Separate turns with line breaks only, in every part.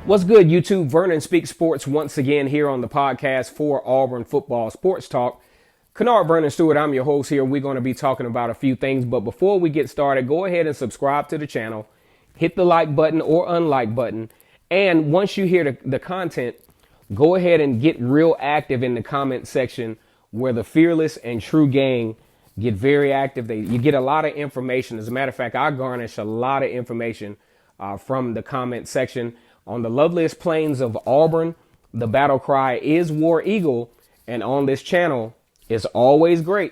What's good, YouTube? Vernon Speaks Sports once again here on the podcast for Auburn Football Sports Talk. Kennard Vernon Stewart, I'm your host here. We're going to be talking about a few things, but before we get started, go ahead and subscribe to the channel, hit the like button or unlike button, and once you hear the content, go ahead and get real active in the comment section where the Fearless and True Gang get very active. You get a lot of information. As a matter of fact, I garnish a lot of information from the comment section. On the loveliest plains of Auburn, the battle cry is War Eagle, and on this channel, it's always great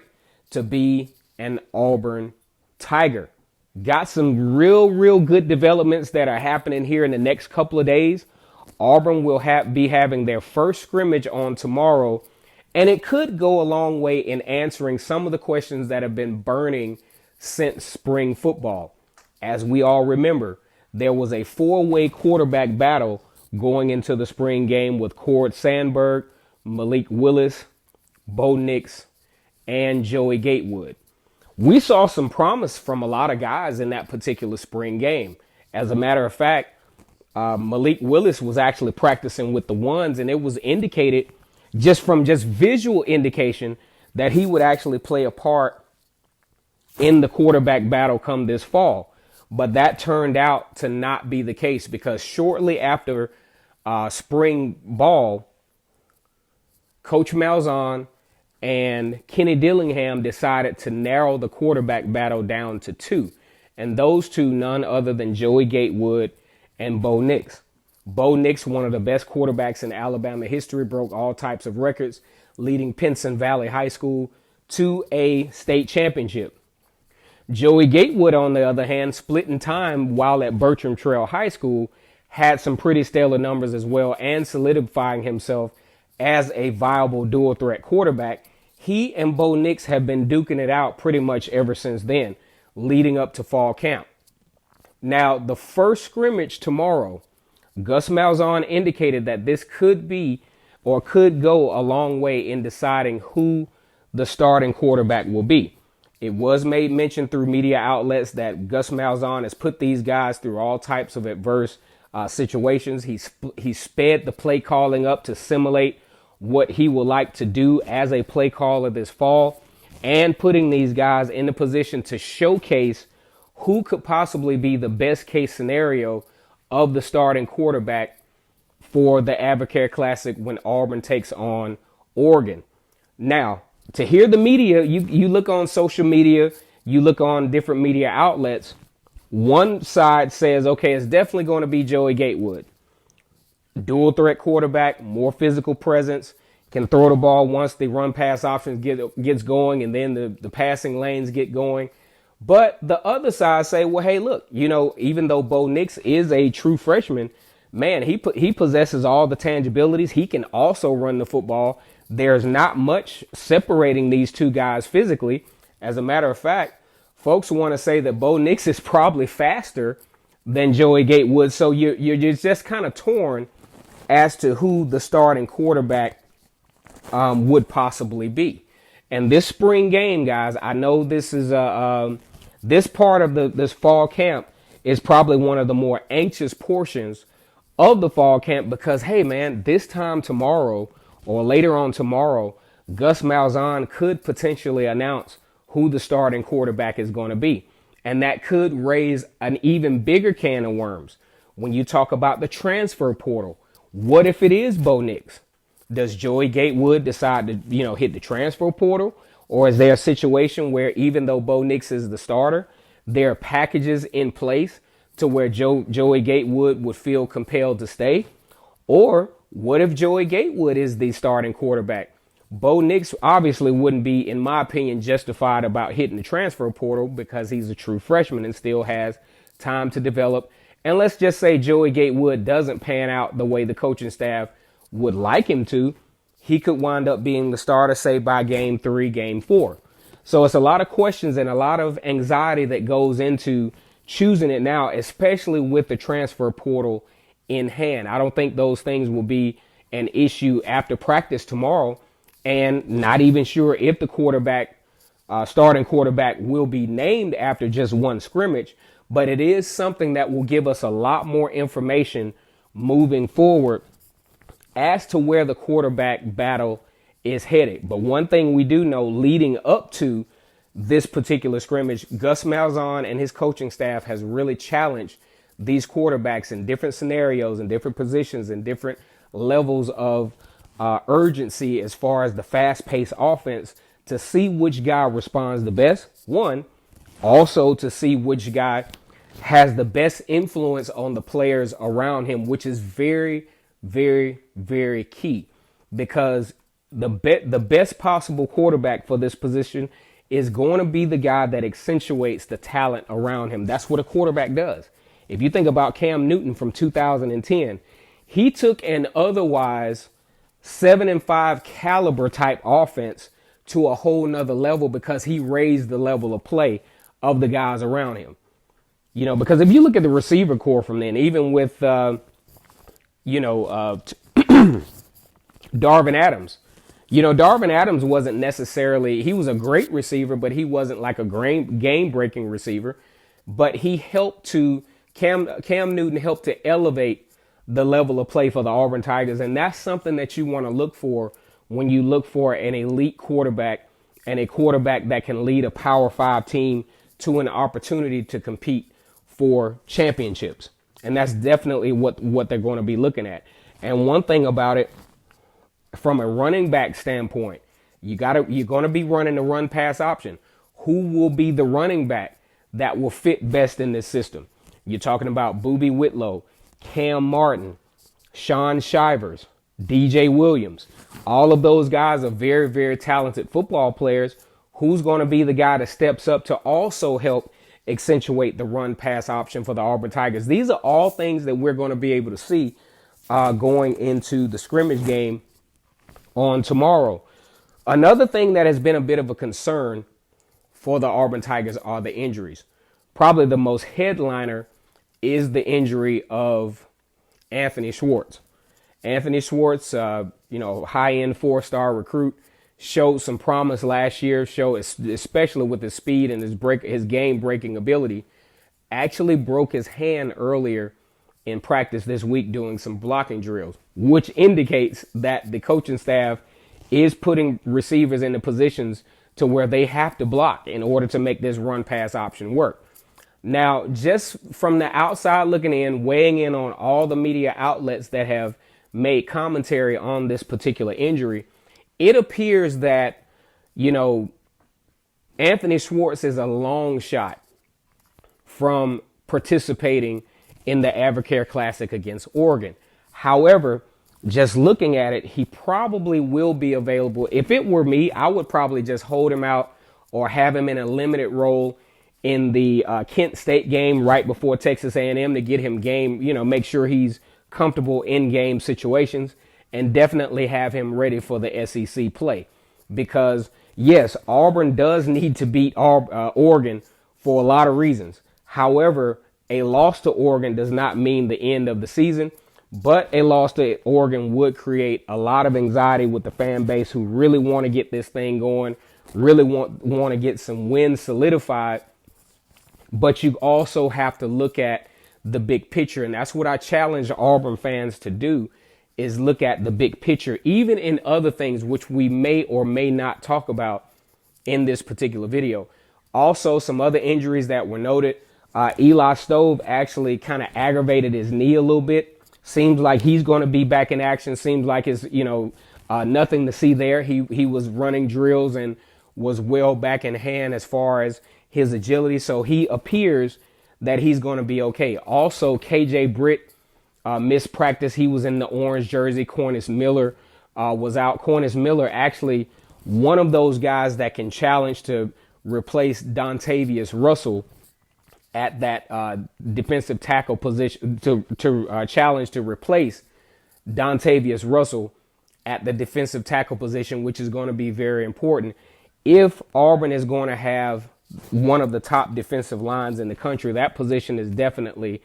to be an Auburn Tiger. Got some real good developments that are happening here in the next couple of days. Auburn will be having their first scrimmage on tomorrow, and it could go a long way in answering some of the questions that have been burning since spring football. As we all remember, there was a four-way quarterback battle going into the spring game with Cord Sandberg, Malik Willis, Bo Nix, and Joey Gatewood. We saw some promise from a lot of guys in that particular spring game. As a matter of fact, Malik Willis was actually practicing with the ones, and it was indicated from visual indication that he would actually play a part in the quarterback battle come this fall. But that turned out to not be the case because shortly after spring ball, Coach Malzahn and Kenny Dillingham decided to narrow the quarterback battle down to two. And those two, none other than Joey Gatewood and Bo Nix. Bo Nix, one of the best quarterbacks in Alabama history, broke all types of records, leading Pinson Valley High School to a state championship. Joey Gatewood, on the other hand, split in time while at Bertram Trail High School, had some pretty stellar numbers as well and solidifying himself as a viable dual threat quarterback. He and Bo Nix have been duking it out pretty much ever since then, leading up to fall camp. Now, the first scrimmage tomorrow, Gus Malzahn indicated that this could be or could go a long way in deciding who the starting quarterback will be. It was made mention through media outlets that Gus Malzahn has put these guys through all types of adverse situations. He sped the play calling up to simulate what he would like to do as a play caller this fall, and putting these guys in a position to showcase who could possibly be the best case scenario of the starting quarterback for the Advocare Classic when Auburn takes on Oregon. Now, to hear the media, you look on social media, you look on different media outlets. One side says, okay, it's definitely going to be Joey Gatewood. Dual threat quarterback, more physical presence, can throw the ball once the run pass options gets going and then the passing lanes get going. But the other side say, well, hey, look, even though Bo Nix is a true freshman, man, he possesses all the tangibilities. He can also run the football. There's not much separating these two guys physically. As a matter of fact, folks want to say that Bo Nix is probably faster than Joey Gatewood. So you're just kind of torn as to who the starting quarterback would possibly be. And this spring game, guys, I know this is this part of this fall camp is probably one of the more anxious portions of the fall camp because, hey, man, this time tomorrow or later on tomorrow, Gus Malzahn could potentially announce who the starting quarterback is going to be. And that could raise an even bigger can of worms. When you talk about the transfer portal, what if it is Bo Nix? Does Joey Gatewood decide to, hit the transfer portal? Or is there a situation where even though Bo Nix is the starter, there are packages in place to where Joey Gatewood would feel compelled to stay? Or what if Joey Gatewood is the starting quarterback? Bo Nix obviously wouldn't be, in my opinion, justified about hitting the transfer portal because he's a true freshman and still has time to develop. And let's just say Joey Gatewood doesn't pan out the way the coaching staff would like him to. He could wind up being the starter, say, by game 3, game 4. So it's a lot of questions and a lot of anxiety that goes into choosing it now, especially with the transfer portal in hand. I don't think those things will be an issue after practice tomorrow, and not even sure if the starting quarterback will be named after just one scrimmage. But it is something that will give us a lot more information moving forward as to where the quarterback battle is headed. But one thing we do know leading up to this particular scrimmage, Gus Malzahn and his coaching staff has really challenged these quarterbacks in different scenarios and different positions and different levels of urgency as far as the fast-paced offense to see which guy responds the best. One, also to see which guy has the best influence on the players around him, which is very, very, very key, because the best possible quarterback for this position is going to be the guy that accentuates the talent around him. That's what a quarterback does. If you think about Cam Newton from 2010, he took an otherwise 7-5 caliber type offense to a whole nother level because he raised the level of play of the guys around him. You know, because if you look at the receiver core from then, even with, Darvin Adams, Darvin Adams wasn't necessarily, he was a great receiver, but he wasn't like a game-breaking receiver. But he helped to, Cam Newton helped to elevate the level of play for the Auburn Tigers. And that's something that you want to look for when you look for an elite quarterback and a quarterback that can lead a Power 5 team to an opportunity to compete for championships. And that's definitely what they're going to be looking at. And one thing about it, from a running back standpoint, you're going to be running the run pass option. Who will be the running back that will fit best in this system? You're talking about Boobie Whitlow, Cam Martin, Sean Shivers, DJ Williams. All of those guys are very, very talented football players. Who's going to be the guy that steps up to also help accentuate the run pass option for the Auburn Tigers? These are all things that we're going to be able to see going into the scrimmage game on tomorrow. Another thing that has been a bit of a concern for the Auburn Tigers are the injuries. Probably the most headliner is the injury of Anthony Schwartz. Anthony Schwartz, high-end 4-star recruit, showed some promise last year, especially with his speed and his game-breaking ability. Actually broke his hand earlier in practice this week doing some blocking drills, which indicates that the coaching staff is putting receivers in the positions to where they have to block in order to make this run-pass option work. Now, just from the outside looking in, weighing in on all the media outlets that have made commentary on this particular injury, it appears that, Anthony Schwartz is a long shot from participating in the Advocare Classic against Oregon. However, just looking at it, he probably will be available. If it were me, I would probably just hold him out or have him in a limited role in the Kent State game right before Texas A&M to get him make sure he's comfortable in game situations, and definitely have him ready for the SEC play. Because yes, Auburn does need to beat Oregon for a lot of reasons. However, a loss to Oregon does not mean the end of the season, but a loss to Oregon would create a lot of anxiety with the fan base who really want to get this thing going, really want to get some wins solidified. But you also have to look at the big picture, and that's what I challenge Auburn fans to do, is look at the big picture, even in other things which we may or may not talk about in this particular video. Also, some other injuries that were noted. Eli Stove actually kind of aggravated his knee a little bit. Seems like he's going to be back in action. Seems like it's, nothing to see there. He was running drills and was well back in hand as far as his agility. So he appears that he's going to be okay. Also, KJ Britt missed practice. He was in the orange jersey. Cornish Miller was out. Cornish Miller actually one of those guys that can challenge to replace Dontavius Russell at that defensive tackle position, to challenge to replace Dontavius Russell at the defensive tackle position, which is going to be very important. If Auburn is going to have one of the top defensive lines in the country, that position is definitely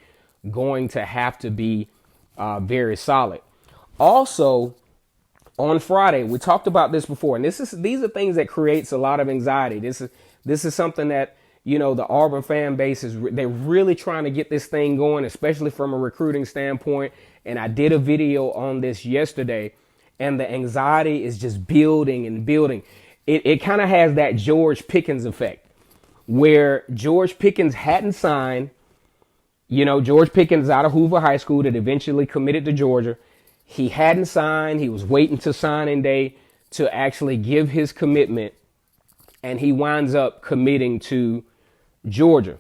going to have to be very solid. Also, on Friday, we talked about this before, and these are things that creates a lot of anxiety. This is something that The Auburn fan base they're really trying to get this thing going, especially from a recruiting standpoint. And I did a video on this yesterday, and the anxiety is just building and building. It kind of has that George Pickens effect, where George Pickens hadn't signed. George Pickens out of Hoover High School that eventually committed to Georgia. He hadn't signed. He was waiting to signing day to actually give his commitment, and he winds up committing to Georgia.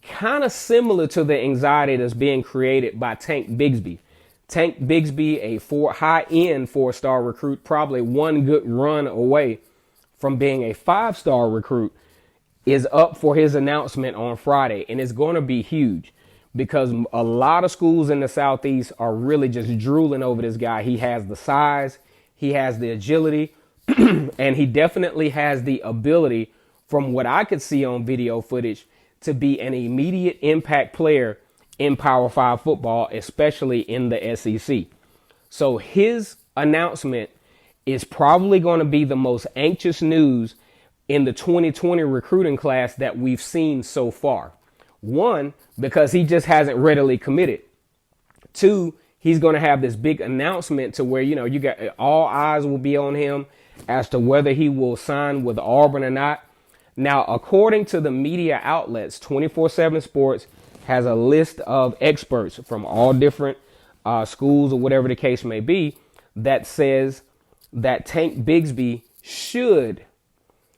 Kind of similar to the anxiety that's being created by Tank Bigsby. Tank Bigsby, a high-end four-star recruit, probably one good run away from being a five-star recruit, is up for his announcement on Friday, and it's going to be huge because a lot of schools in the Southeast are really just drooling over this guy. He has the size, he has the agility, and he definitely has the ability, from what I could see on video footage, to be an immediate impact player in Power 5 football, especially in the SEC. So his announcement is probably going to be the most anxious news in the 2020 recruiting class that we've seen so far. One, because he just hasn't readily committed. Two, he's going to have this big announcement to where, you got all eyes will be on him as to whether he will sign with Auburn or not. Now, according to the media outlets, 24/7 Sports has a list of experts from all different schools or whatever the case may be that says that Tank Bigsby should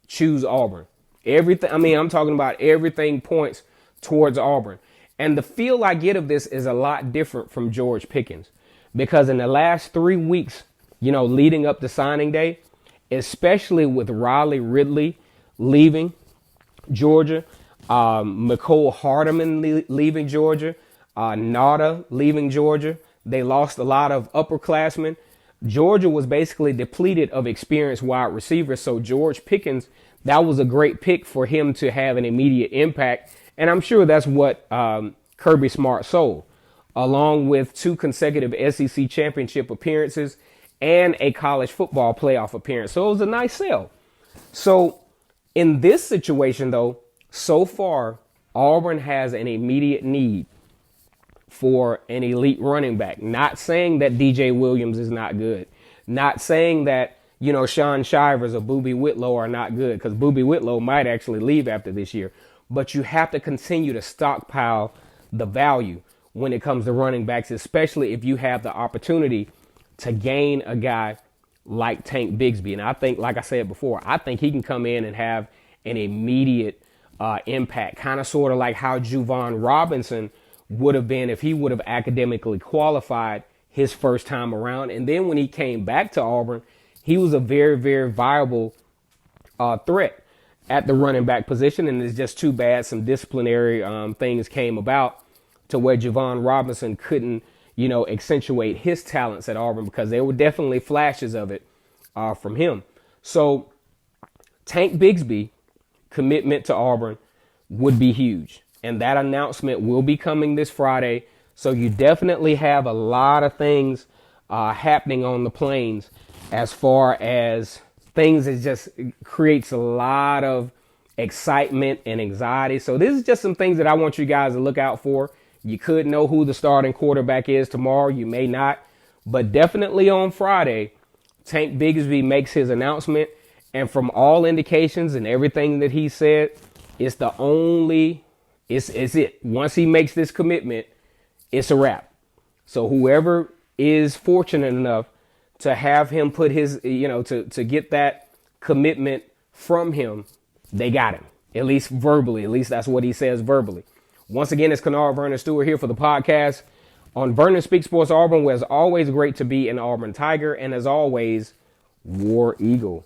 choose Auburn. I'm talking about everything points towards Auburn. And the feel I get of this is a lot different from George Pickens, because in the last 3 weeks, leading up to signing day, especially with Riley Ridley leaving Georgia, McCole Hardeman leaving Georgia, Nada leaving Georgia. They lost a lot of upperclassmen. Georgia was basically depleted of experienced wide receivers. So George Pickens, that was a great pick for him to have an immediate impact. And I'm sure that's what Kirby Smart sold, along with 2 consecutive SEC championship appearances and a college football playoff appearance. So it was a nice sell. So in this situation, though, so far, Auburn has an immediate need for an elite running back. Not saying that DJ Williams is not good. Not saying that, Sean Shivers or Boobie Whitlow are not good, because Boobie Whitlow might actually leave after this year. But you have to continue to stockpile the value when it comes to running backs, especially if you have the opportunity to gain a guy like Tank Bigsby. And I think, like I said before, I think he can come in and have an immediate impact, kind of sort of like how Juwan Robinson would have been if he would have academically qualified his first time around. And then when he came back to Auburn, he was a very, very viable threat at the running back position. And it's just too bad some disciplinary things came about to where Juwan Robinson couldn't, accentuate his talents at Auburn, because there were definitely flashes of it from him. So Tank Bigsby commitment to Auburn would be huge. And that announcement will be coming this Friday. So you definitely have a lot of things happening on the plains as far as things. It just creates a lot of excitement and anxiety. So this is just some things that I want you guys to look out for. You could know who the starting quarterback is tomorrow. You may not. But definitely on Friday, Tank Bigsby makes his announcement. And from all indications and everything that he said, it's it. Once he makes this commitment, it's a wrap. So whoever is fortunate enough to have him put his, to get that commitment from him, they got him. At least verbally. At least that's what he says verbally. Once again, it's Kennard Vernon Stewart here for the podcast on Vernon Speaks Sports Auburn, where it's always great to be an Auburn Tiger. And as always, War Eagle.